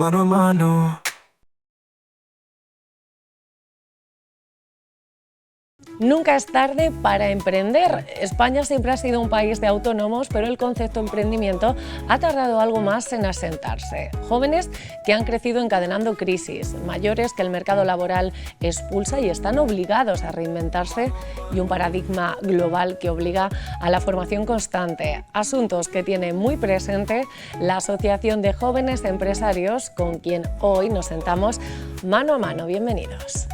Mano a mano. Nunca es tarde para emprender. España siempre ha sido un país de autónomos, pero el concepto emprendimiento ha tardado algo más en asentarse. Jóvenes que han crecido encadenando crisis, mayores que el mercado laboral expulsa y están obligados a reinventarse, y un paradigma global que obliga a la formación constante. Asuntos que tiene muy presente la Asociación de Jóvenes Empresarios, con quien hoy nos sentamos mano a mano. Bienvenidos.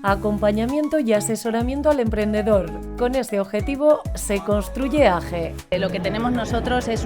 Acompañamiento y asesoramiento al emprendedor. Con este objetivo se construye AGE. Lo que tenemos nosotros es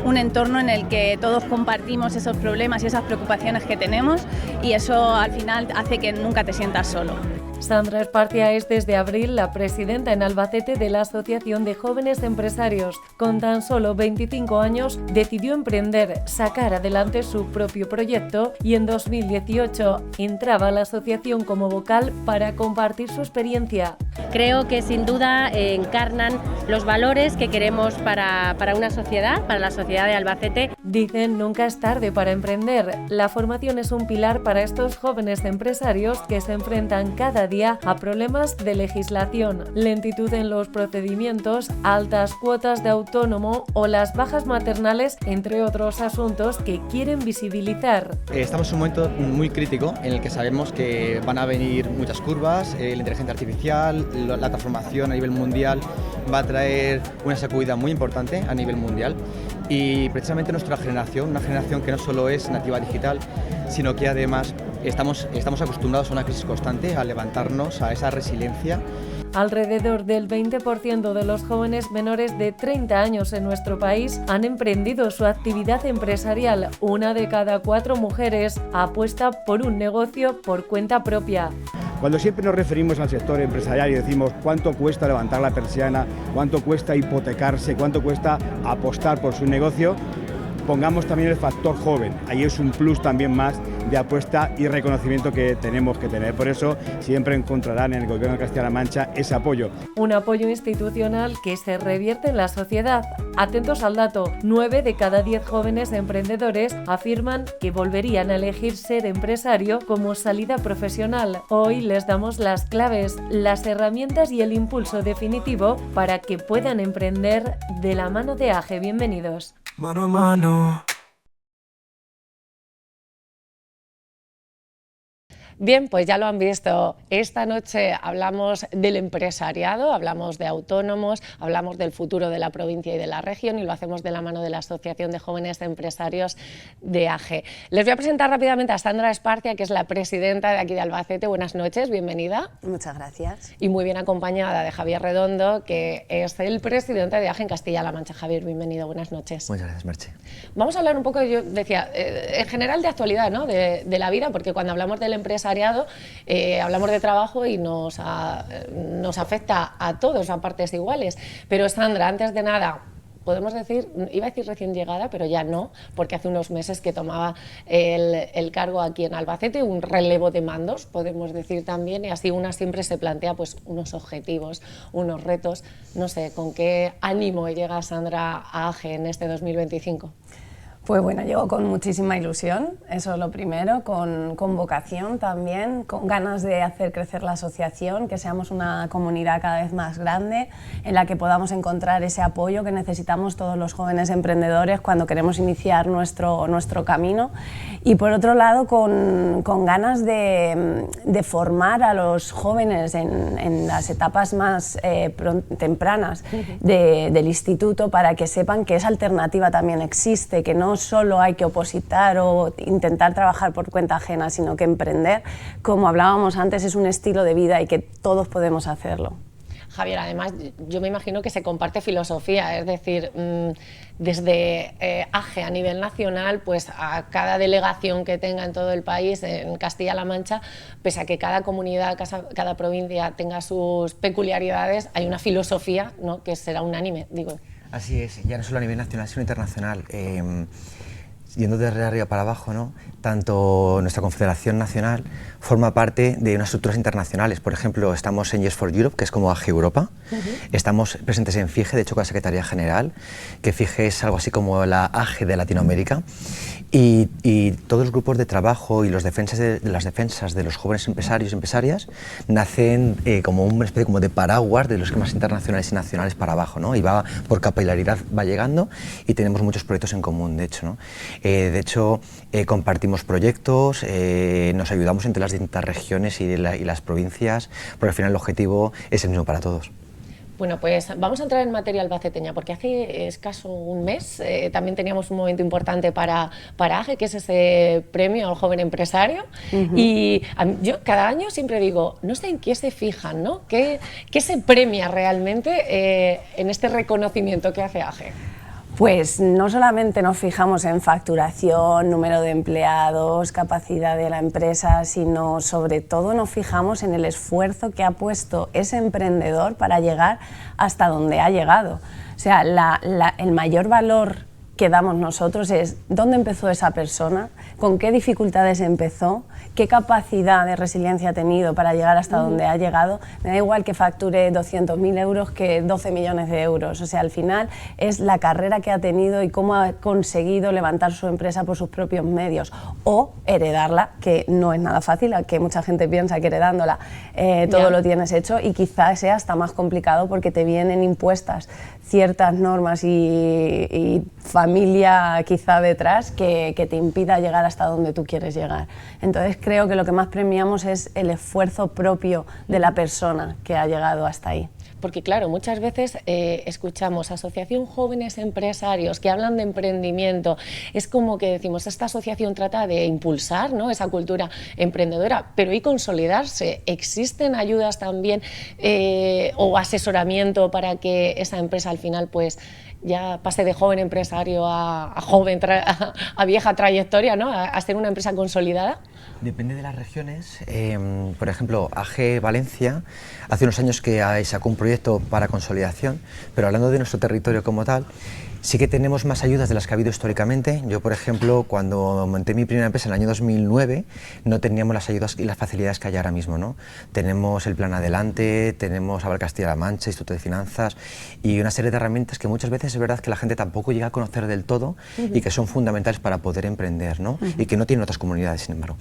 un entorno en el que todos compartimos esos problemas y esas preocupaciones que tenemos, y eso al final hace que nunca te sientas solo. Sandra Esparcia es desde abril la presidenta en Albacete de la Asociación de Jóvenes Empresarios. Con tan solo 25 años decidió emprender, sacar adelante su propio proyecto, y en 2018 entraba a la asociación como vocal para compartir su experiencia. Creo que sin duda encarnan los valores que queremos para una sociedad, para la sociedad de Albacete. Dicen nunca es tarde para emprender. La formación es un pilar para estos jóvenes empresarios que se enfrentan cada día a problemas de legislación, lentitud en los procedimientos, altas cuotas de autónomo o las bajas maternales, entre otros asuntos que quieren visibilizar. Estamos en un momento muy crítico en el que sabemos que van a venir muchas curvas, la inteligencia artificial, la transformación a nivel mundial va a traer una sacudida muy importante a nivel mundial, y precisamente nuestra generación, una generación que no solo es nativa digital, sino que además estamos acostumbrados a una crisis constante, a levantarnos, a esa resiliencia. Alrededor del 20% de los jóvenes menores de 30 años en nuestro país han emprendido su actividad empresarial. Una de cada 4 mujeres apuesta por un negocio por cuenta propia. Cuando siempre nos referimos al sector empresarial y decimos cuánto cuesta levantar la persiana, cuánto cuesta hipotecarse, cuánto cuesta apostar por su negocio, pongamos también el factor joven. Ahí es un plus también más de apuesta y reconocimiento que tenemos que tener. Por eso siempre encontrarán en el Gobierno de Castilla-La Mancha ese apoyo. Un apoyo institucional que se revierte en la sociedad. Atentos al dato, 9 de cada 10 jóvenes emprendedores afirman que volverían a elegir ser empresario como salida profesional. Hoy les damos las claves, las herramientas y el impulso definitivo para que puedan emprender de la mano de AGE. Bienvenidos. Mano a mano. Bien, pues ya lo han visto. Esta noche hablamos del empresariado, hablamos de autónomos, hablamos del futuro de la provincia y de la región, y lo hacemos de la mano de la Asociación de Jóvenes Empresarios de AGE. Les voy a presentar rápidamente a Sandra Esparcia, que es la presidenta de aquí de Albacete. Buenas noches, bienvenida. Muchas gracias. Y muy bien acompañada de Javier Redondo, que es el presidente de AGE en Castilla-La Mancha. Javier, bienvenido, buenas noches. Muchas gracias, Merche. Vamos a hablar un poco, yo decía, en general de actualidad, ¿no? de la vida, porque cuando hablamos del empresariado, hablamos de trabajo y nos afecta a todos a partes iguales. Pero Sandra, antes de nada, podemos decir, iba a decir recién llegada, pero ya no, porque hace unos meses que tomaba el cargo aquí en Albacete, un relevo de mandos, podemos decir también, y así una siempre se plantea pues unos objetivos, unos retos. No sé, ¿con qué ánimo llega Sandra a AGE en este 2025? Pues bueno, llego con muchísima ilusión, eso es lo primero, con vocación también, con ganas de hacer crecer la asociación, que seamos una comunidad cada vez más grande, en la que podamos encontrar ese apoyo que necesitamos todos los jóvenes emprendedores cuando queremos iniciar nuestro camino. Y por otro lado, con ganas de formar a los jóvenes en las etapas más tempranas del instituto, para que sepan que esa alternativa también existe, que no solo hay que opositar o intentar trabajar por cuenta ajena, sino que emprender, como hablábamos antes, es un estilo de vida y que todos podemos hacerlo. Javier, además, yo me imagino que se comparte filosofía, es decir, desde AGE a nivel nacional, pues a cada delegación que tenga en todo el país, en Castilla-La Mancha, pese a que cada comunidad, cada provincia tenga sus peculiaridades, hay una filosofía, ¿no?, que será unánime, digo. Así es, ya no solo a nivel nacional, sino internacional. yendo de arriba para abajo, ¿no? Tanto nuestra Confederación Nacional forma parte de unas estructuras internacionales. Por ejemplo, estamos en Yes for Europe, que es como AGE Europa. Estamos presentes en FIGE, de hecho con la Secretaría General, que FIGE es algo así como la AGE de Latinoamérica. Y todos los grupos de trabajo y las defensas de los jóvenes empresarios y empresarias nacen como una especie como de paraguas de los esquemas internacionales y nacionales para abajo, ¿no? Y va por capilaridad, va llegando, y tenemos muchos proyectos en común, de hecho, ¿no? De hecho, compartimos proyectos, nos ayudamos entre las distintas regiones y las provincias, porque al final el objetivo es el mismo para todos. Bueno, pues vamos a entrar en materia albaceteña, porque hace escaso un mes también teníamos un momento importante para AGE, que es ese premio al joven empresario. Y yo cada año siempre digo, no sé en qué se fijan, ¿no? ¿Qué se premia realmente en este reconocimiento que hace AGE? Pues no solamente nos fijamos en facturación, número de empleados, capacidad de la empresa, sino sobre todo nos fijamos en el esfuerzo que ha puesto ese emprendedor para llegar hasta donde ha llegado. O sea, el mayor valor que damos nosotros es dónde empezó esa persona, con qué dificultades empezó, qué capacidad de resiliencia ha tenido para llegar hasta donde ha llegado. Me da igual que facture 200.000 euros que 12 millones de euros. O sea, al final es la carrera que ha tenido y cómo ha conseguido levantar su empresa por sus propios medios o heredarla, que no es nada fácil, que mucha gente piensa que heredándola todo lo tienes hecho, y quizás sea hasta más complicado porque te vienen impuestas ciertas normas y familia quizá detrás que te impida llegar hasta donde tú quieres llegar. Entonces creo que lo que más premiamos es el esfuerzo propio de la persona que ha llegado hasta ahí. Porque claro, muchas veces escuchamos Asociación Jóvenes Empresarios que hablan de emprendimiento. Es como que decimos, esta asociación trata de impulsar, ¿no?, esa cultura emprendedora, pero ¿y consolidarse? ¿Existen ayudas también o asesoramiento para que esa empresa al final pues ya pase de joven empresario a vieja trayectoria, ¿no?, a ser una empresa consolidada? Depende de las regiones. Por ejemplo, AGE Valencia hace unos años que sacó un proyecto para consolidación, pero hablando de nuestro territorio como tal, sí que tenemos más ayudas de las que ha habido históricamente. Yo, por ejemplo, cuando monté mi primera empresa en el año 2009, no teníamos las ayudas y las facilidades que hay ahora mismo, ¿no? Tenemos el Plan Adelante, tenemos Aval Castilla-La Mancha, Instituto de Finanzas y una serie de herramientas que muchas veces es verdad que la gente tampoco llega a conocer del todo y que son fundamentales para poder emprender, ¿no? Y que no tienen otras comunidades, sin embargo.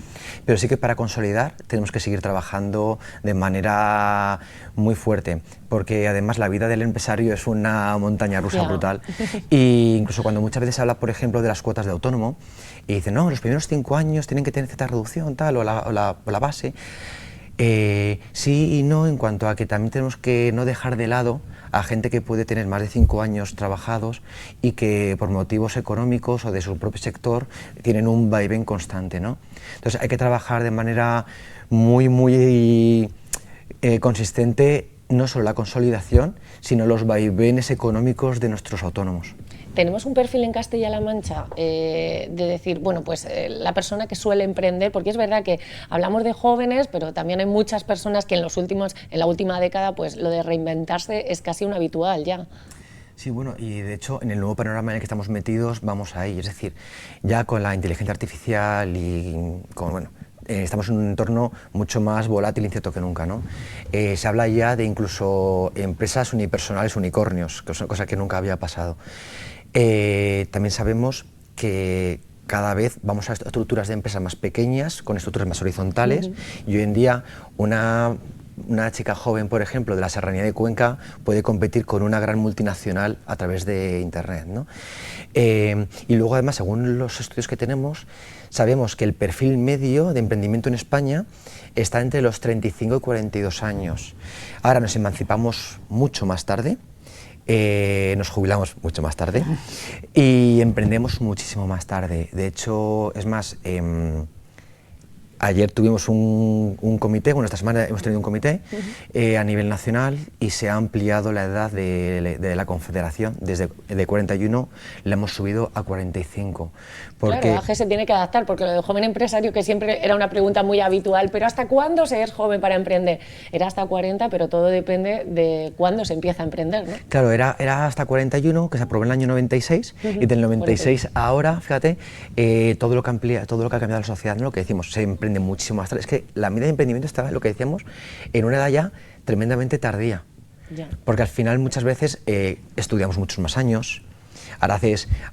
Pero sí que para consolidar tenemos que seguir trabajando de manera muy fuerte, porque además la vida del empresario es una montaña rusa brutal. Y incluso cuando muchas veces se habla, por ejemplo, de las cuotas de autónomo, y dicen, no, los primeros 5 años tienen que tener cierta reducción, tal, o la base. Sí y no, en cuanto a que también tenemos que no dejar de lado a gente que puede tener más de 5 años trabajados y que por motivos económicos o de su propio sector tienen un vaivén constante, ¿no? Entonces hay que trabajar de manera muy consistente, no solo la consolidación, sino los vaivenes económicos de nuestros autónomos. Tenemos un perfil en Castilla-La Mancha de decir, bueno, pues la persona que suele emprender, porque es verdad que hablamos de jóvenes, pero también hay muchas personas que en la última década, pues lo de reinventarse es casi un habitual ya. Sí, bueno, y de hecho en el nuevo panorama en el que estamos metidos vamos ahí, es decir, ya con la inteligencia artificial y con, bueno, estamos en un entorno mucho más volátil e incierto que nunca, ¿no? Se habla ya de incluso empresas unipersonales, unicornios, que es una cosa que nunca había pasado. También sabemos que cada vez vamos a estructuras de empresas más pequeñas, con estructuras más horizontales, y hoy en día una chica joven, por ejemplo, de la Serranía de Cuenca puede competir con una gran multinacional a través de Internet, ¿no? Y luego, además, según los estudios que tenemos, sabemos que el perfil medio de emprendimiento en España está entre los 35 y 42 años. Ahora nos emancipamos mucho más tarde, nos jubilamos mucho más tarde y emprendemos muchísimo más tarde. De hecho, es más, Ayer tuvimos un comité, bueno, esta semana hemos tenido un comité a nivel nacional y se ha ampliado la edad de la Confederación, de 41 la hemos subido a 45. Porque claro, la AGE se tiene que adaptar, porque lo de joven empresario, que siempre era una pregunta muy habitual, pero ¿hasta cuándo se es joven para emprender? Era hasta 40, pero todo depende de cuándo se empieza a emprender, ¿no? Claro, era hasta 41, que se aprobó en el año 96, y del 96 a ahora, fíjate, todo lo que ha cambiado la sociedad, ¿no? Lo que decimos, se emprende muchísimo más tarde. Es que la media de emprendimiento estaba, lo que decíamos, en una edad ya tremendamente tardía. Ya. Porque al final muchas veces estudiamos muchos más años. Ahora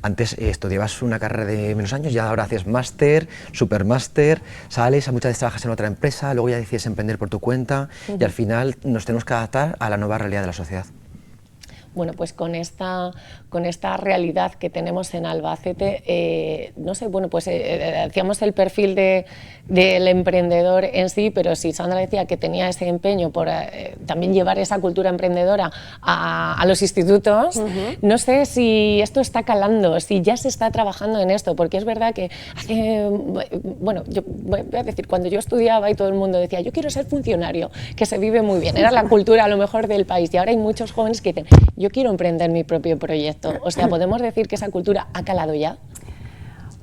antes estudiabas una carrera de menos años y ahora haces máster, supermáster, sales, muchas veces trabajas en otra empresa, luego ya decides emprender por tu cuenta y al final nos tenemos que adaptar a la nueva realidad de la sociedad. Bueno, pues con esta realidad que tenemos en Albacete, no sé, bueno, pues hacíamos el perfil del emprendedor en sí, pero si Sandra decía que tenía ese empeño por también llevar esa cultura emprendedora a los institutos, no sé si esto está calando, si ya se está trabajando en esto, porque es verdad que bueno, yo voy a decir, cuando yo estudiaba y todo el mundo decía, yo quiero ser funcionario, que se vive muy bien, era la cultura a lo mejor del país, y ahora hay muchos jóvenes que dicen, yo quiero emprender mi propio proyecto. O sea, ¿podemos decir que esa cultura ha calado ya?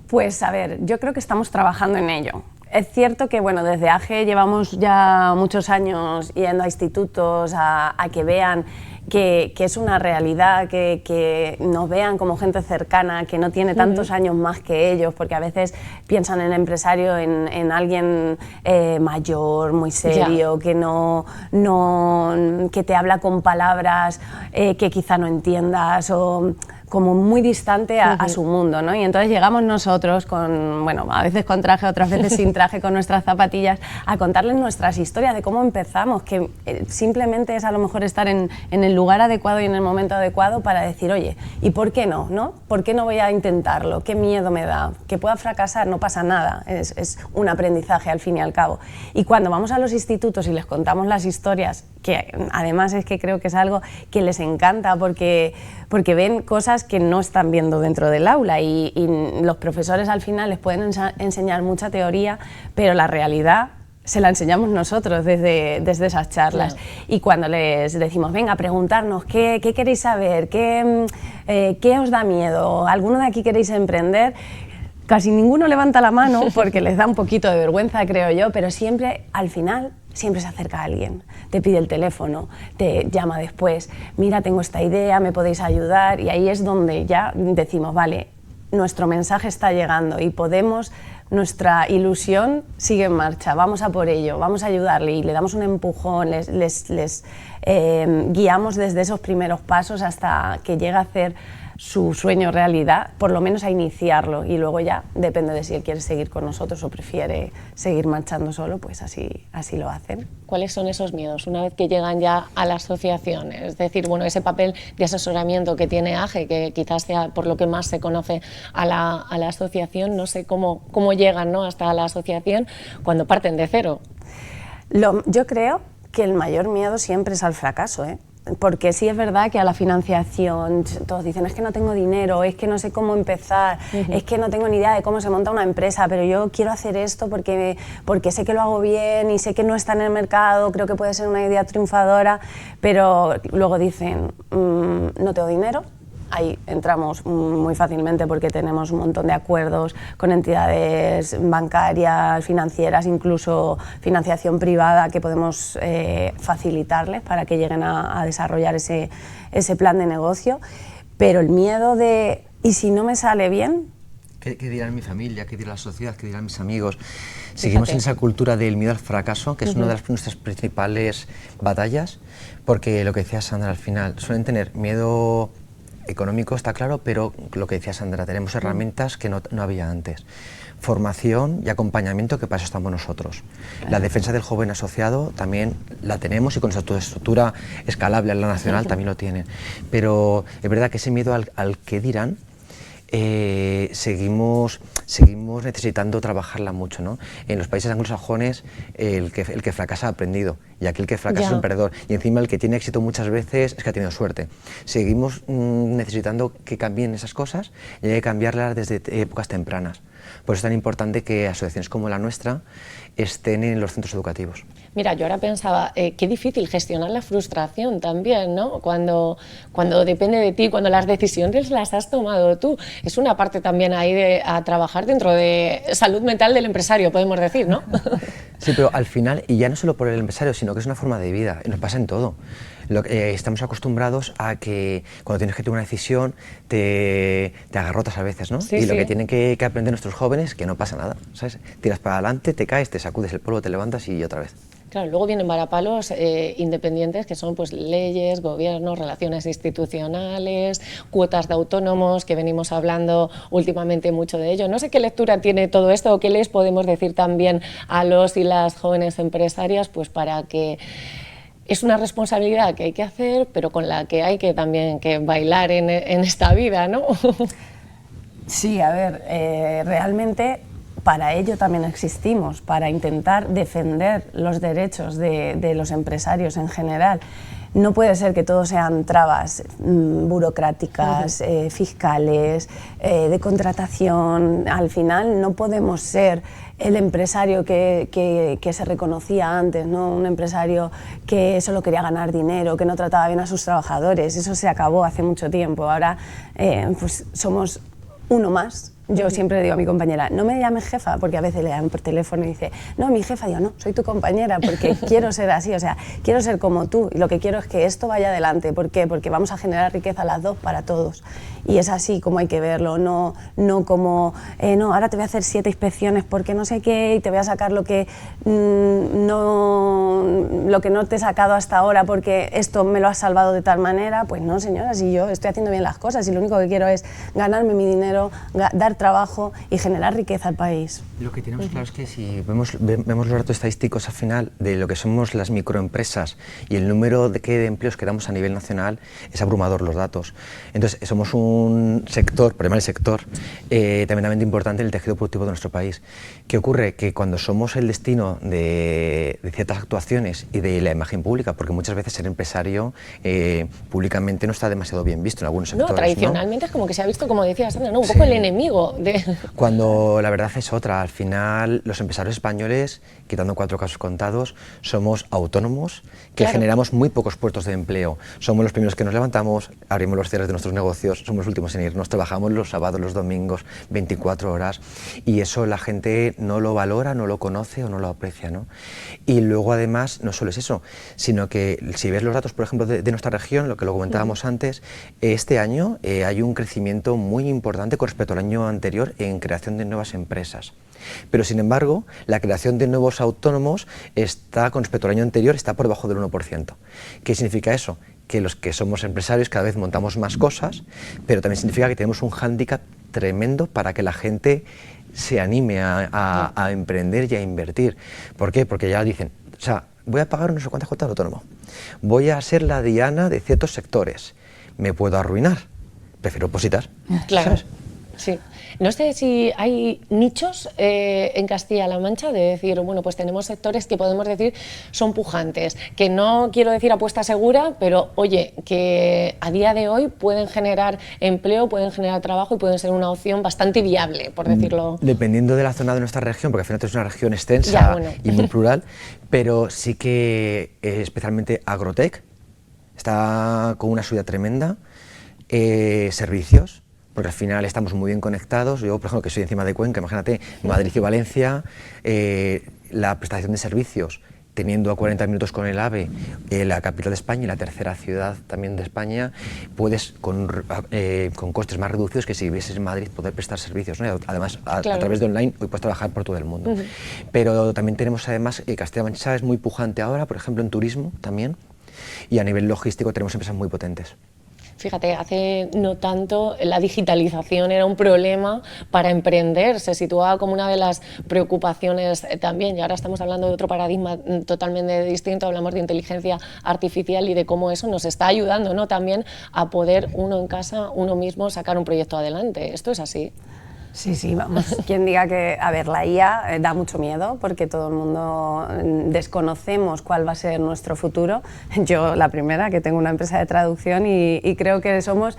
Pues a ver, yo creo que estamos trabajando en ello. Es cierto que bueno, desde AGE llevamos ya muchos años yendo a institutos a que vean que es una realidad, que nos vean como gente cercana, que no tiene tantos años más que ellos, porque a veces piensan en empresario, en alguien mayor, muy serio, que que te habla con palabras que quizá no entiendas, o como muy distante a su mundo, ¿no? Y entonces llegamos nosotros con, bueno, a veces con traje, otras veces sin traje, con nuestras zapatillas, a contarles nuestras historias de cómo empezamos, que simplemente es a lo mejor estar en el lugar adecuado y en el momento adecuado para decir, oye, ¿y por qué no? ¿Por qué no voy a intentarlo? ¿Qué miedo me da? Que pueda fracasar, no pasa nada, es un aprendizaje al fin y al cabo. Y cuando vamos a los institutos y les contamos las historias, que además es que creo que es algo que les encanta porque ven cosas que no están viendo dentro del aula y los profesores al final les pueden enseñar mucha teoría, pero la realidad se la enseñamos nosotros desde esas charlas. Claro. Y cuando les decimos, venga, preguntarnos qué queréis saber, qué os da miedo, ¿alguno de aquí queréis emprender? Casi ninguno levanta la mano porque les da un poquito de vergüenza, creo yo, pero siempre, al final, siempre se acerca a alguien, te pide el teléfono, te llama después, mira, tengo esta idea, me podéis ayudar, y ahí es donde ya decimos, vale, nuestro mensaje está llegando y podemos, nuestra ilusión sigue en marcha, vamos a por ello, vamos a ayudarle y le damos un empujón, les guiamos desde esos primeros pasos hasta que llega a hacer su sueño realidad, por lo menos a iniciarlo, y luego ya depende de si él quiere seguir con nosotros o prefiere seguir marchando solo, pues así lo hacen. ¿Cuáles son esos miedos una vez que llegan ya a la asociación? Es decir, bueno, ese papel de asesoramiento que tiene AGE, que quizás sea por lo que más se conoce a la asociación, no sé cómo llegan, ¿no?, hasta la asociación cuando parten de cero. Yo creo que el mayor miedo siempre es al fracaso, ¿eh? Porque sí es verdad que a la financiación todos dicen, es que no tengo dinero, es que no sé cómo empezar, es que no tengo ni idea de cómo se monta una empresa, pero yo quiero hacer esto porque sé que lo hago bien y sé que no está en el mercado, creo que puede ser una idea triunfadora, pero luego dicen, no tengo dinero. Ahí entramos muy fácilmente porque tenemos un montón de acuerdos con entidades bancarias, financieras, incluso financiación privada que podemos facilitarles para que lleguen a desarrollar ese plan de negocio. Pero el miedo de, ¿y si no me sale bien? ¿Qué dirán mi familia? ¿Qué dirá la sociedad? ¿Qué dirán mis amigos? Seguimos en esa cultura del miedo al fracaso, que es una de nuestras principales batallas, porque lo que decía Sandra al final, suelen tener miedo económico, está claro, pero lo que decía Sandra, tenemos herramientas que no había antes. Formación y acompañamiento, que para eso estamos nosotros. La defensa del joven asociado también la tenemos y con nuestra estructura escalable a la nacional también lo tienen. Pero es verdad que ese miedo al que dirán, seguimos necesitando trabajarla mucho, ¿no? En los países anglosajones el que fracasa ha aprendido y aquel que fracasa es un perdedor, y encima el que tiene éxito muchas veces es que ha tenido suerte. Seguimos necesitando que cambien esas cosas y hay que cambiarlas desde épocas tempranas. Por eso es tan importante que asociaciones como la nuestra estén en los centros educativos. Mira, yo ahora pensaba, qué difícil gestionar la frustración también, ¿no? Cuando depende de ti, cuando las decisiones las has tomado tú. Es una parte también ahí a trabajar dentro de salud mental del empresario, podemos decir, ¿no? Sí, pero al final, y ya no solo por el empresario, sino que es una forma de vida, y nos pasa en todo. Estamos acostumbrados a que cuando tienes que tomar una decisión te agarrotas a veces, ¿no? Sí, y lo sí. que tienen que aprender nuestros jóvenes es que no pasa nada, ¿sabes? Tiras para adelante, te caes, te sacudes el polvo, te levantas y otra vez. Claro, luego vienen varapalos independientes que son pues leyes, gobiernos, relaciones institucionales, cuotas de autónomos, que venimos hablando últimamente mucho de ello. No sé qué lectura tiene todo esto o qué les podemos decir también a los y las jóvenes empresarias, pues para que es una responsabilidad que hay que hacer, pero con la que hay que también que bailar en esta vida, ¿no? Sí, a ver, realmente para ello también existimos, para intentar defender los derechos de los empresarios en general. No puede ser que todo sean trabas burocráticas, fiscales, de contratación. Al final no podemos ser el empresario que se reconocía antes, ¿no? Un empresario que solo quería ganar dinero, que no trataba bien a sus trabajadores. Eso se acabó hace mucho tiempo. Ahora pues somos uno más. Yo siempre le digo a mi compañera, no me llames jefa, porque a veces le llaman por teléfono y dice, no, mi jefa, digo, no, soy tu compañera, porque quiero ser así, o sea, quiero ser como tú, y lo que quiero es que esto vaya adelante. ¿Por qué? Porque vamos a generar riqueza las dos para todos. Y es así como hay que verlo, no como, no, ahora te voy a hacer 7 inspecciones porque no sé qué, y te voy a sacar lo que no te he sacado hasta ahora porque esto me lo has salvado de tal manera. Pues no, señora, si yo estoy haciendo bien las cosas y lo único que quiero es ganarme mi dinero, dar trabajo y generar riqueza al país. Lo que tenemos claro es que si vemos los datos estadísticos al final de lo que somos las microempresas y el número de empleos que damos a nivel nacional, es abrumador los datos. Entonces somos un sector, por llamar el sector, tremendamente importante en el tejido productivo de nuestro país. ¿Qué ocurre? Que cuando somos el destino de ciertas actuaciones y de la imagen pública, porque muchas veces ser empresario públicamente no está demasiado bien visto en algunos sectores. No, tradicionalmente es como que se ha visto, como decía Sandra, ¿no? Un poco el enemigo. Cuando la verdad es otra. Al final los empresarios españoles, quitando 4 casos contados, somos autónomos que generamos muy pocos puestos de empleo. Somos los primeros que nos levantamos, abrimos los cierres de nuestros negocios, somos los últimos en irnos, trabajamos los sábados, los domingos, 24 horas, y eso la gente no lo valora, no lo conoce o no lo aprecia, ¿no? Y luego además no solo es eso, sino que si ves los datos, por ejemplo, de nuestra región, lo que lo comentábamos antes, este año hay un crecimiento muy importante con respecto al año anterior en creación de nuevas empresas. Pero sin embargo, la creación de nuevos autónomos está, con respecto al año anterior, está por debajo del 1%. ¿Qué significa eso? Que los que somos empresarios cada vez montamos más cosas, pero también significa que tenemos un hándicap tremendo para que la gente se anime a emprender y a invertir. ¿Por qué? Porque ya dicen, o sea, voy a pagar no sé cuántas cuotas de autónomo, voy a ser la diana de ciertos sectores, me puedo arruinar, prefiero opositar. Claro, ¿sabes? sí. No sé si hay nichos en Castilla-La Mancha de decir, bueno, pues tenemos sectores que podemos decir son pujantes, que no quiero decir apuesta segura, pero oye, que a día de hoy pueden generar empleo, pueden generar trabajo y pueden ser una opción bastante viable, por decirlo. Dependiendo de la zona de nuestra región, porque al final es una región extensa y muy plural, pero sí que especialmente Agrotech está con una subida tremenda, servicios, porque al final estamos muy bien conectados. Yo, por ejemplo, que soy encima de Cuenca, imagínate, Madrid y Valencia, la prestación de servicios, teniendo a 40 minutos con el AVE, la capital de España y la tercera ciudad también de España, puedes, con costes más reducidos que si vivieses en Madrid, poder prestar servicios, ¿no? Además, a través de online, hoy puedes trabajar por todo el mundo. Pero también tenemos, además, Castilla-La Mancha es muy pujante ahora, por ejemplo, en turismo también, y a nivel logístico tenemos empresas muy potentes. Fíjate, hace no tanto la digitalización era un problema para emprender, se situaba como una de las preocupaciones también, y ahora estamos hablando de otro paradigma totalmente distinto, hablamos de inteligencia artificial y de cómo eso nos está ayudando, ¿no? También a poder uno en casa, uno mismo, sacar un proyecto adelante. ¿Esto es así? Sí, sí, vamos. Quien diga que, a ver, la IA da mucho miedo porque todo el mundo desconocemos cuál va a ser nuestro futuro. Yo, la primera, que tengo una empresa de traducción y creo que somos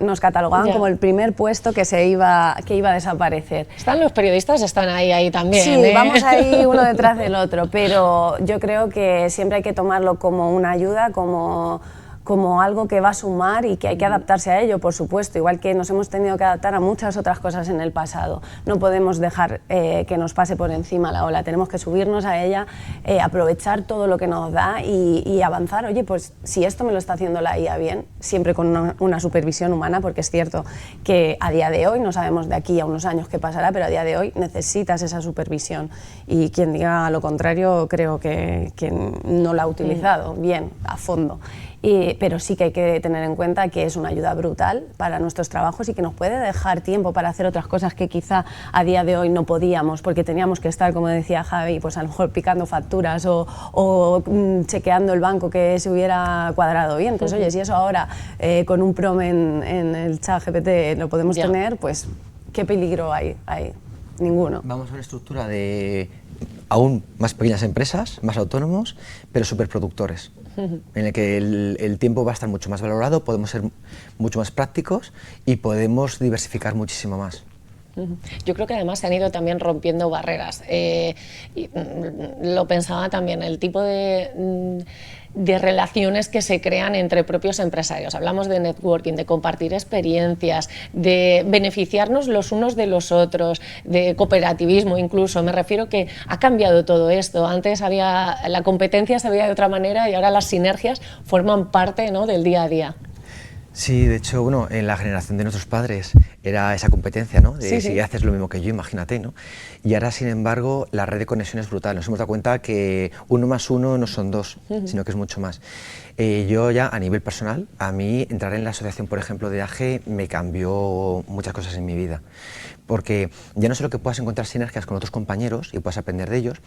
nos catalogaban Ya. como el primer puesto que iba a desaparecer. Están los periodistas, están ahí también. Sí, vamos ahí uno detrás del otro, pero yo creo que siempre hay que tomarlo como una ayuda, como algo que va a sumar y que hay que adaptarse a ello, por supuesto, igual que nos hemos tenido que adaptar a muchas otras cosas en el pasado. No podemos dejar que nos pase por encima la ola, tenemos que subirnos a ella, aprovechar todo lo que nos da y avanzar. Oye, pues si esto me lo está haciendo la IA bien, siempre con una supervisión humana, porque es cierto que a día de hoy, no sabemos de aquí a unos años qué pasará, pero a día de hoy necesitas esa supervisión y quien diga lo contrario creo que no la ha utilizado bien, a fondo. Pero sí que hay que tener en cuenta que es una ayuda brutal para nuestros trabajos y que nos puede dejar tiempo para hacer otras cosas que quizá a día de hoy no podíamos, porque teníamos que estar, como decía Javi, pues a lo mejor picando facturas o chequeando el banco que se hubiera cuadrado bien. Pues oye, si eso ahora con un prompt en el chat GPT lo podemos tener, pues ¿qué peligro hay? Ninguno. Vamos a una estructura de aún más pequeñas empresas, más autónomos, pero superproductores, en el que el tiempo va a estar mucho más valorado, podemos ser mucho más prácticos y podemos diversificar muchísimo más. Yo creo que además se han ido también rompiendo barreras. Lo pensaba también, el tipo de relaciones que se crean entre propios empresarios. Hablamos de networking, de compartir experiencias, de beneficiarnos los unos de los otros, de cooperativismo incluso. Me refiero que ha cambiado todo esto. Antes la competencia se veía de otra manera y ahora las sinergias forman parte, ¿no?, del día a día. Sí, de hecho, bueno, en la generación de nuestros padres era esa competencia, ¿no? De si haces lo mismo que yo, imagínate, ¿no? Y ahora, sin embargo, la red de conexión es brutal. Nos hemos dado cuenta que 1 más 1 no son 2, sino que es mucho más. Yo ya, a nivel personal, a mí entrar en la asociación, por ejemplo, de AGE me cambió muchas cosas en mi vida. Porque ya no solo que puedas encontrar sinergias con otros compañeros y puedas aprender de ellos,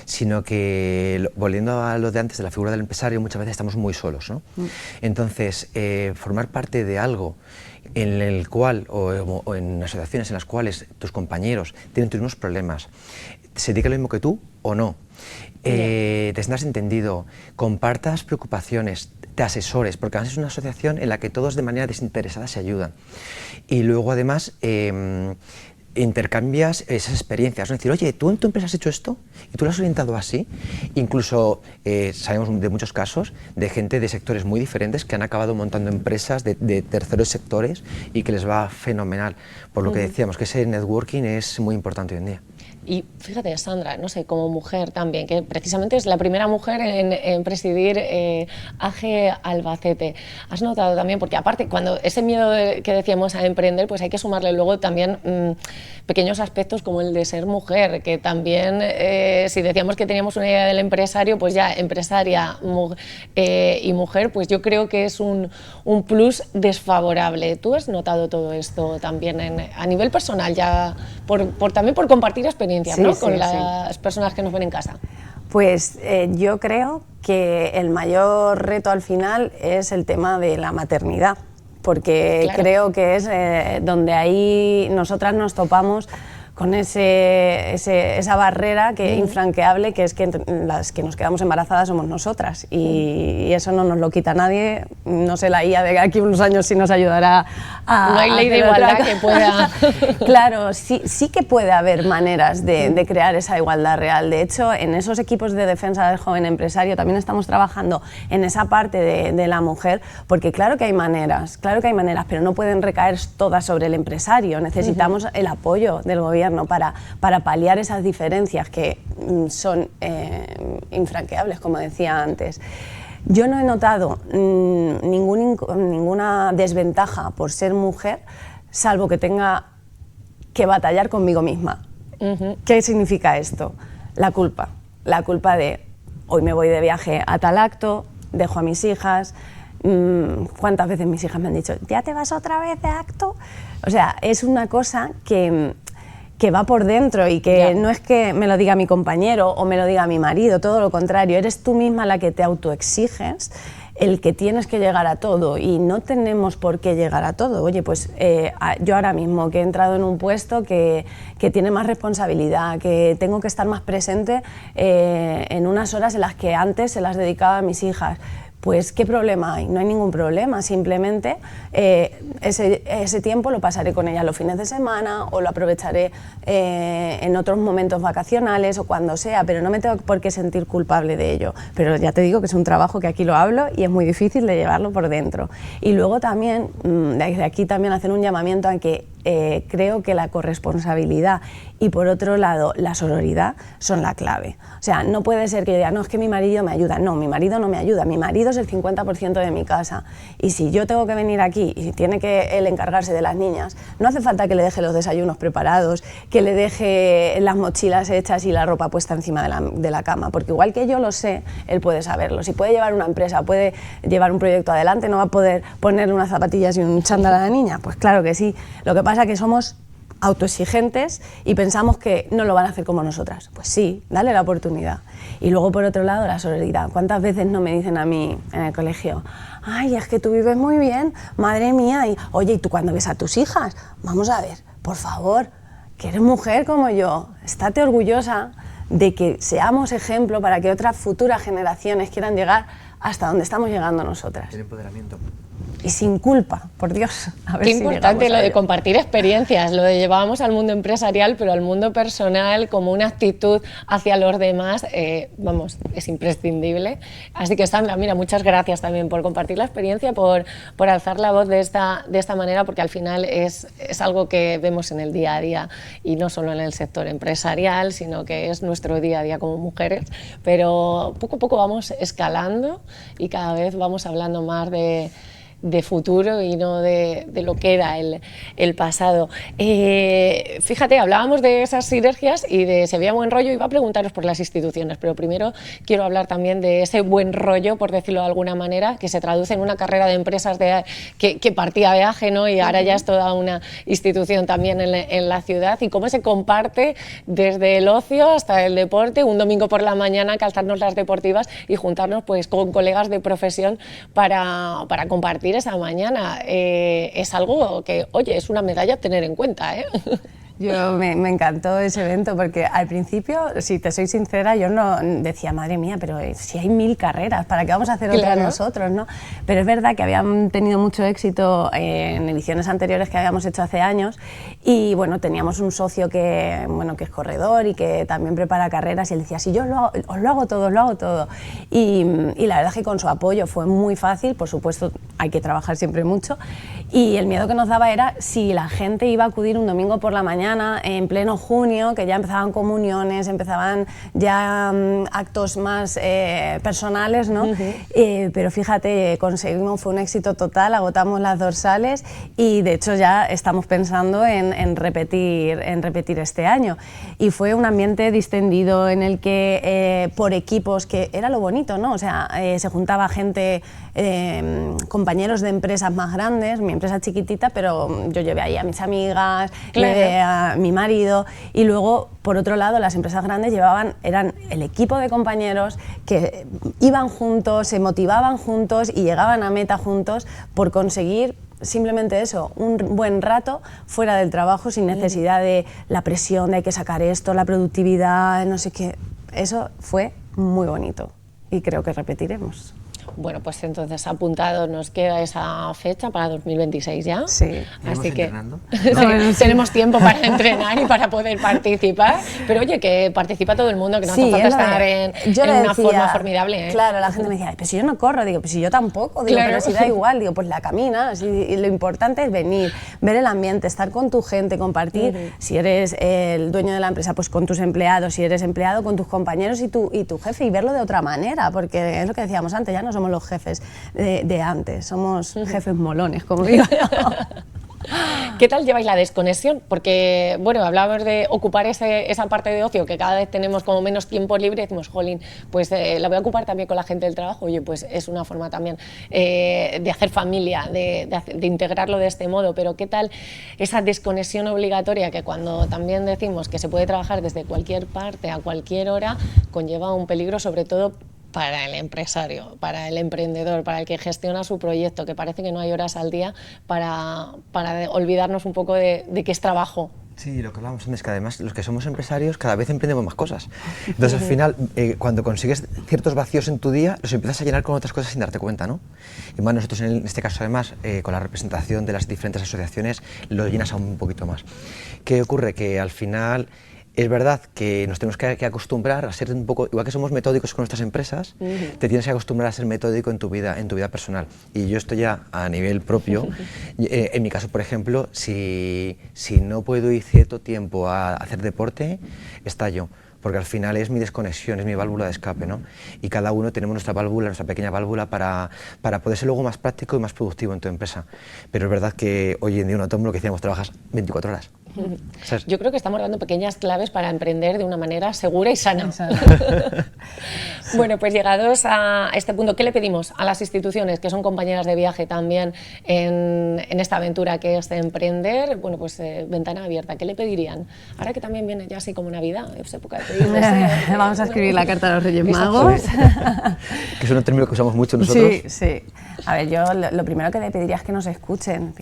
sino que, volviendo a lo de antes, de la figura del empresario, muchas veces estamos muy solos, ¿no? Entonces, formar parte de algo en el cual, o en asociaciones en las cuales tus compañeros tienen tus mismos problemas, se dedican lo mismo que tú o no, te sientas entendido, compartas preocupaciones, te asesores, porque además es una asociación en la que todos de manera desinteresada se ayudan. Y luego además intercambias esas experiencias, ¿no? Es decir, oye, ¿tú en tu empresa has hecho esto? ¿Y tú lo has orientado así? Incluso sabemos de muchos casos de gente de sectores muy diferentes que han acabado montando empresas de terceros sectores y que les va fenomenal. Por lo que decíamos, que ese networking es muy importante hoy en día. Y fíjate, Sandra, no sé, como mujer también, que precisamente es la primera mujer en presidir AGE Albacete. ¿Has notado también, porque aparte, cuando ese miedo que decíamos a emprender, pues hay que sumarle luego también pequeños aspectos como el de ser mujer, que también, si decíamos que teníamos una idea del empresario, pues ya empresaria y mujer, pues yo creo que es un plus desfavorable. ¿Tú has notado todo esto también a nivel personal, ya también por compartir experiencias, ¿no? Con las personas que nos ven en casa? Pues yo creo que el mayor reto al final es el tema de la maternidad, porque creo que es donde ahí nosotras nos topamos con esa barrera infranqueable, que es que las que nos quedamos embarazadas somos nosotras, y eso no nos lo quita nadie. No sé la IA de aquí unos años si nos ayudará a... No hay ley de igualdad que pueda... Claro, sí que puede haber maneras de crear esa igualdad real. De hecho, en esos equipos de defensa del joven empresario también estamos trabajando en esa parte de la mujer, porque claro que hay maneras, pero no pueden recaer todas sobre el empresario. Necesitamos el apoyo del gobierno para paliar esas diferencias que son infranqueables, como decía antes. Yo no he notado ninguna desventaja por ser mujer, salvo que tenga que batallar conmigo misma. ¿Qué significa esto? La culpa de hoy me voy de viaje a tal acto, dejo a mis hijas. ¿Cuántas veces mis hijas me han dicho, ¿ya te vas otra vez de acto? O sea, es una cosa que va por dentro y que no es que me lo diga mi compañero o me lo diga mi marido, todo lo contrario, eres tú misma la que te autoexiges el que tienes que llegar a todo, y no tenemos por qué llegar a todo. Oye, pues yo ahora mismo que he entrado en un puesto que tiene más responsabilidad, que tengo que estar más presente en unas horas en las que antes se las dedicaba a mis hijas, pues ¿qué problema hay? No hay ningún problema, simplemente ese tiempo lo pasaré con ella los fines de semana o lo aprovecharé en otros momentos vacacionales o cuando sea, pero no me tengo por qué sentir culpable de ello. Pero ya te digo que es un trabajo que aquí lo hablo y es muy difícil de llevarlo por dentro. Y luego también, desde aquí también hacer un llamamiento a que creo que la corresponsabilidad y por otro lado la sororidad son la clave. O sea, no puede ser que yo diga, no, es que mi marido me ayuda. No, mi marido no me ayuda, mi marido es el 50% de mi casa y si yo tengo que venir aquí y tiene que él encargarse de las niñas, no hace falta que le deje los desayunos preparados, que le deje las mochilas hechas y la ropa puesta encima de la cama, porque igual que yo lo sé, él puede saberlo. Si puede llevar una empresa, puede llevar un proyecto adelante, ¿no va a poder ponerle unas zapatillas y un chándal a la niña? Pues claro que sí. Lo que pasa es que somos autoexigentes y pensamos que no lo van a hacer como nosotras. Pues sí, dale la oportunidad. Y luego, por otro lado, la sororidad. ¿Cuántas veces no me dicen a mí en el colegio, ay, es que tú vives muy bien, madre mía, y oye, ¿y tú cuándo ves a tus hijas? Vamos a ver, por favor, que eres mujer como yo, estate orgullosa de que seamos ejemplo para que otras futuras generaciones quieran llegar hasta donde estamos llegando nosotras. El empoderamiento. Y sin culpa, por Dios. A ver Qué si importante lo de ello. compartir experiencias, lo de llevábamos al mundo empresarial, pero al mundo personal como una actitud hacia los demás, vamos, es imprescindible. Así que Sandra, mira, muchas gracias también por compartir la experiencia, por alzar la voz de esta manera, porque al final es algo que vemos en el día a día y no solo en el sector empresarial, sino que es nuestro día a día como mujeres, pero poco a poco vamos escalando y cada vez vamos hablando más de futuro y no de lo que era el pasado. Fíjate, hablábamos de esas sinergias y de si había buen rollo. Iba a preguntaros por las instituciones, pero primero quiero hablar también de ese buen rollo, por decirlo de alguna manera, que se traduce en una carrera de empresas que partía de viaje, ¿no? Y ahora ya es toda una institución también en la ciudad, y cómo se comparte desde el ocio hasta el deporte, un domingo por la mañana calzarnos las deportivas y juntarnos pues con colegas de profesión para compartir esa mañana. Es algo que, oye, es una medalla a tener en cuenta, ¿eh? Yo me encantó ese evento porque al principio, si te soy sincera, yo no decía, madre mía, pero si hay 1000 carreras, ¿para qué vamos a hacer otras nosotros, no? Pero es verdad que habían tenido mucho éxito en ediciones anteriores que habíamos hecho hace años y bueno, teníamos un socio que es corredor y que también prepara carreras y él decía, sí, yo os lo hago todo. Y la verdad es que con su apoyo fue muy fácil, por supuesto hay que trabajar siempre mucho, y el miedo que nos daba era si la gente iba a acudir un domingo por la mañana en pleno junio, que ya empezaban comuniones, empezaban ya actos más personales, ¿no? Pero fíjate, conseguimos, fue un éxito total, agotamos las dorsales y de hecho ya estamos pensando en repetir este año. Y fue un ambiente distendido en el que por equipos, que era lo bonito, ¿no? O sea, se juntaba gente, compañeros de empresas más grandes, mi empresa chiquitita, pero yo llevé ahí a mis amigas, llevé a mi marido, y luego por otro lado las empresas grandes eran el equipo de compañeros que iban juntos, se motivaban juntos y llegaban a meta juntos por conseguir simplemente eso, un buen rato fuera del trabajo sin necesidad de la presión de hay que sacar esto, la productividad, no sé qué. Eso fue muy bonito y creo que repetiremos. Bueno, pues entonces apuntado nos queda esa fecha para 2026 ya. Sí. Así que sí. Tenemos tiempo para entrenar y para poder participar. Pero oye, que participa todo el mundo, que no hace falta estar en una forma formidable, ¿eh? Claro, la gente me decía, pero si yo no corro, digo, pues si yo tampoco, digo, pero si da igual, digo, pues la caminas. Y lo importante es venir, ver el ambiente, estar con tu gente, compartir. Si eres el dueño de la empresa, pues con tus empleados, si eres empleado, con tus compañeros y tu jefe, y verlo de otra manera, porque es lo que decíamos antes, ya no somos los jefes de antes, somos jefes molones, como digo yo. ¿Qué tal lleváis la desconexión? Porque, bueno, hablábamos de ocupar esa parte de ocio, que cada vez tenemos como menos tiempo libre, decimos, jolín, pues la voy a ocupar también con la gente del trabajo. Oye, pues es una forma también de hacer familia, de integrarlo de este modo, pero ¿qué tal esa desconexión obligatoria que cuando también decimos que se puede trabajar desde cualquier parte, a cualquier hora, conlleva un peligro, sobre todo para el empresario, para el emprendedor, para el que gestiona su proyecto, que parece que no hay horas al día para olvidarnos un poco de que es trabajo? Sí, lo que hablábamos antes, que además los que somos empresarios cada vez emprendemos más cosas. Entonces al final, cuando consigues ciertos vacíos en tu día, los empiezas a llenar con otras cosas sin darte cuenta, ¿no? Y más nosotros en este caso además, con la representación de las diferentes asociaciones, lo llenas aún un poquito más. ¿Qué ocurre? Que al final es verdad que nos tenemos que acostumbrar a ser un poco, igual que somos metódicos con nuestras empresas, te tienes que acostumbrar a ser metódico en tu vida personal. Y yo estoy ya a nivel propio. En mi caso, por ejemplo, si no puedo ir cierto tiempo a hacer deporte, estallo. Porque al final es mi desconexión, es mi válvula de escape, ¿no? Y cada uno tenemos nuestra válvula, nuestra pequeña válvula para poder ser luego más práctico y más productivo en tu empresa. Pero es verdad que hoy en día un autónomo, lo que decíamos, trabajas 24 horas. ¿Sabes? Yo creo que estamos dando pequeñas claves para emprender de una manera segura y sana. Bueno, pues llegados a este punto, ¿qué le pedimos a las instituciones, que son compañeras de viaje también en esta aventura que es de emprender? Bueno, pues ventana abierta, ¿qué le pedirían? Ahora que también viene ya así como Navidad, es época de pedir deseos. Vamos a escribir la carta a los Reyes Magos. Que es un término que usamos mucho nosotros. Sí, sí. A ver, yo lo primero que le pediría es que nos escuchen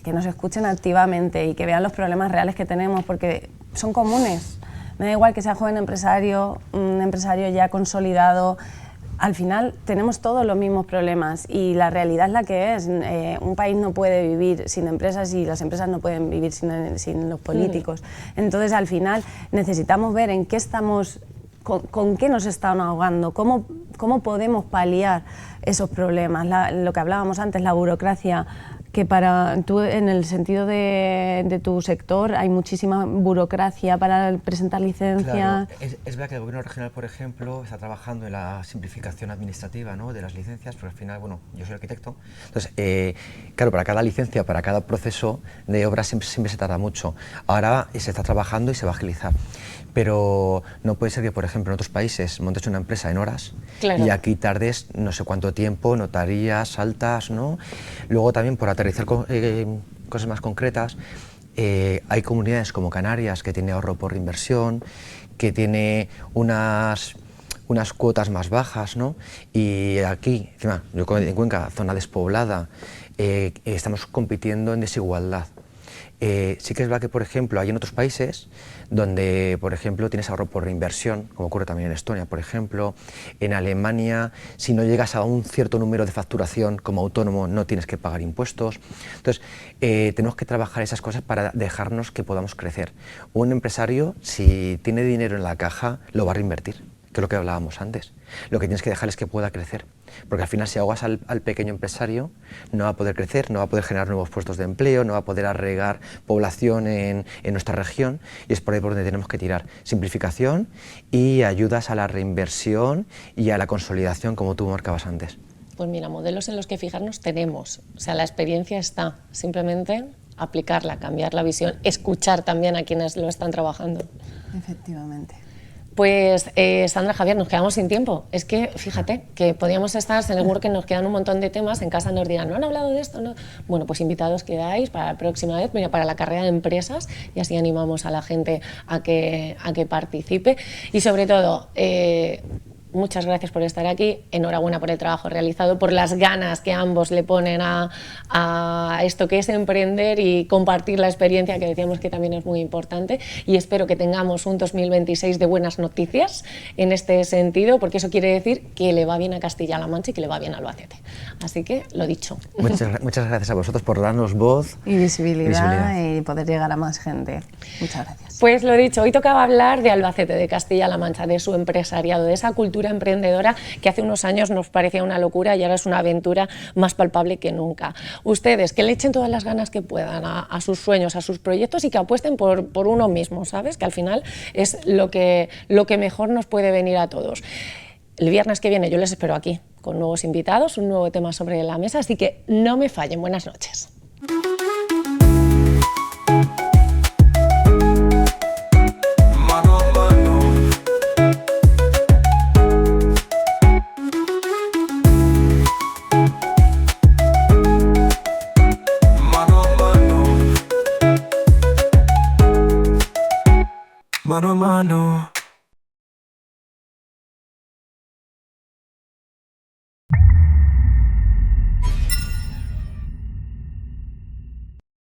activamente y que vean los problemas reales que tenemos, porque son comunes. Me da igual que sea joven empresario, un empresario ya consolidado. Al final tenemos todos los mismos problemas y la realidad es la que es. Un país no puede vivir sin empresas y las empresas no pueden vivir sin los políticos. Entonces, al final necesitamos ver en qué estamos, con qué nos están ahogando, cómo podemos paliar esos problemas. Lo que hablábamos antes, la burocracia, que para tú, en el sentido de tu sector, hay muchísima burocracia para presentar licencias. Claro, es verdad que el gobierno regional, por ejemplo, está trabajando en la simplificación administrativa, ¿no?, de las licencias, pero al final, bueno, yo soy arquitecto, entonces, claro, para cada licencia, para cada proceso de obra siempre se tarda mucho. Ahora se está trabajando y se va a agilizar. Pero no puede ser que, por ejemplo, en otros países montes una empresa en horas, claro, y aquí tardes no sé cuánto tiempo, notarías altas, ¿no? Luego también, por aterrizar cosas más concretas, hay comunidades como Canarias, que tiene ahorro por inversión, que tiene unas cuotas más bajas, ¿no? Y aquí, encima, yo en Cuenca, zona despoblada, estamos compitiendo en desigualdad. Sí que es verdad que, por ejemplo, hay en otros países donde, por ejemplo, tienes ahorro por reinversión, como ocurre también en Estonia, por ejemplo. En Alemania, si no llegas a un cierto número de facturación como autónomo, no tienes que pagar impuestos. Entonces, tenemos que trabajar esas cosas para dejarnos que podamos crecer. Un empresario, si tiene dinero en la caja, lo va a reinvertir, que es lo que hablábamos antes. Lo que tienes que dejar es que pueda crecer, porque al final si ahogas al pequeño empresario no va a poder crecer, no va a poder generar nuevos puestos de empleo, no va a poder agregar población en nuestra región, y es por ahí por donde tenemos que tirar. Simplificación y ayudas a la reinversión y a la consolidación, como tú marcabas antes. Pues mira, modelos en los que fijarnos tenemos, o sea, la experiencia está, simplemente aplicarla, cambiar la visión, escuchar también a quienes lo están trabajando. Efectivamente. Pues Sandra, Javier, nos quedamos sin tiempo. Es que, fíjate, que podíamos estar, seguro que nos quedan un montón de temas, en casa nos dirán, ¿no han hablado de esto? ¿No? Bueno, pues invitados quedáis para la próxima vez, mira, para la carrera de empresas, y así animamos a la gente a que participe. Y sobre todo, muchas gracias por estar aquí, enhorabuena por el trabajo realizado, por las ganas que ambos le ponen a esto que es emprender y compartir la experiencia, que decíamos que también es muy importante, y espero que tengamos un 2026 de buenas noticias en este sentido, porque eso quiere decir que le va bien a Castilla-La Mancha y que le va bien a Albacete. Así que, lo dicho. Muchas gracias a vosotros por darnos voz y visibilidad y poder llegar a más gente. Muchas gracias. Pues lo dicho, hoy tocaba hablar de Albacete, de Castilla-La Mancha, de su empresariado, de esa cultura emprendedora que hace unos años nos parecía una locura y ahora es una aventura más palpable que nunca. Ustedes, que le echen todas las ganas que puedan a sus sueños, a sus proyectos, y que apuesten por uno mismo, ¿sabes? Que al final es lo que mejor nos puede venir a todos. El viernes que viene yo les espero aquí, con nuevos invitados, un nuevo tema sobre la mesa, así que no me fallen. Buenas noches. Mano a mano.